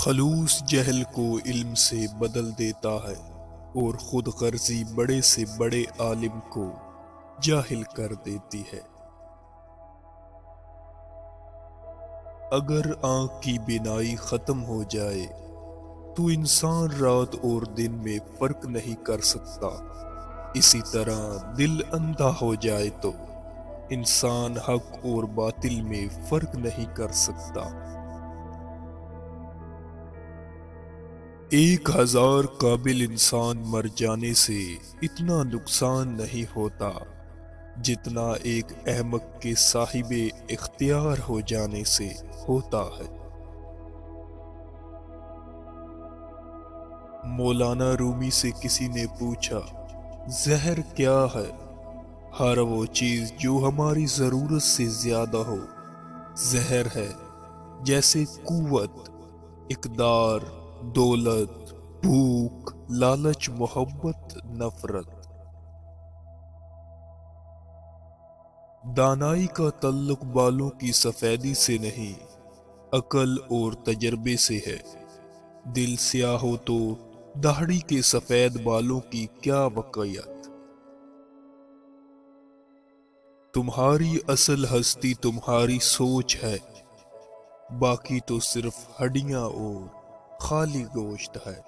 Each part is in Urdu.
خلوص جہل کو علم سے بدل دیتا ہے اور خود غرضی بڑے سے بڑے عالم کو جاہل کر دیتی ہے۔ اگر آنکھ کی بینائی ختم ہو جائے تو انسان رات اور دن میں فرق نہیں کر سکتا، اسی طرح دل اندھا ہو جائے تو انسان حق اور باطل میں فرق نہیں کر سکتا۔ 1000 قابل انسان مر جانے سے اتنا نقصان نہیں ہوتا جتنا ایک احمق کے صاحب اختیار ہو جانے سے ہوتا ہے۔ مولانا رومی سے کسی نے پوچھا، زہر کیا ہے؟ ہر وہ چیز جو ہماری ضرورت سے زیادہ ہو زہر ہے، جیسے قوت، اقدار، دولت، بھوک، لالچ، محبت، نفرت۔ دانائی کا تعلق بالوں کی سفیدی سے نہیں، عقل اور تجربے سے ہے۔ دل سیاہ ہو تو داڑھی کے سفید بالوں کی کیا وقعت؟ تمہاری اصل ہستی تمہاری سوچ ہے، باقی تو صرف ہڈیاں اور خالی گوشت ہے۔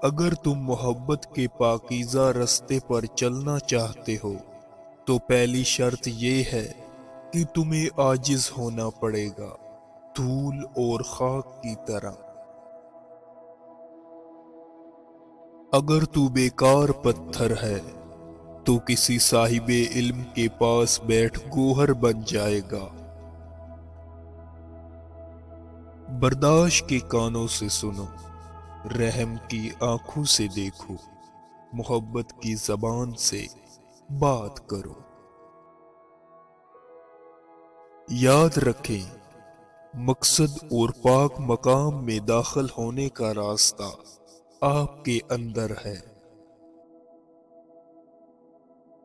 اگر تم محبت کے پاکیزہ رستے پر چلنا چاہتے ہو تو پہلی شرط یہ ہے کہ تمہیں عاجز ہونا پڑے گا، دھول اور خاک کی طرح۔ اگر تو بیکار پتھر ہے تو کسی صاحب علم کے پاس بیٹھ گوہر بن جائے گا۔ برداشت کے کانوں سے سنو، رحم کی آنکھوں سے دیکھو، محبت کی زبان سے بات کرو۔ یاد رکھیں، مقصد اور پاک مقام میں داخل ہونے کا راستہ آپ کے اندر ہے۔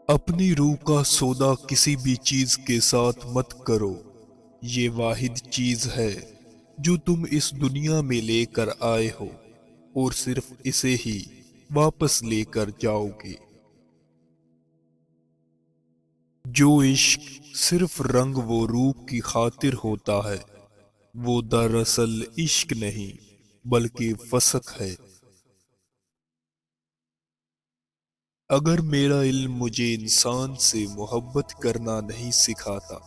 اپنی روح کا سودا کسی بھی چیز کے ساتھ مت کرو، یہ واحد چیز ہے جو تم اس دنیا میں لے کر آئے ہو اور صرف اسے ہی واپس لے کر جاؤ گے۔ جو عشق صرف رنگ و روپ کی خاطر ہوتا ہے وہ دراصل عشق نہیں بلکہ فسق ہے۔ اگر میرا علم مجھے انسان سے محبت کرنا نہیں سکھاتا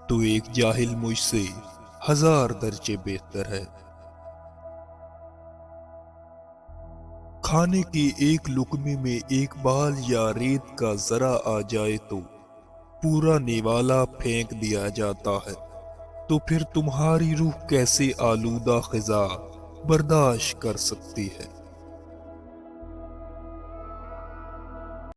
تو ایک جاہل مجھ سے 1000 درجے بہتر ہے۔ کھانے کے ایک لقمے میں ایک بال یا ریت کا ذرہ آ جائے تو پورا نیوالا پھینک دیا جاتا ہے، تو پھر تمہاری روح کیسے آلودہ غذا برداشت کر سکتی ہے؟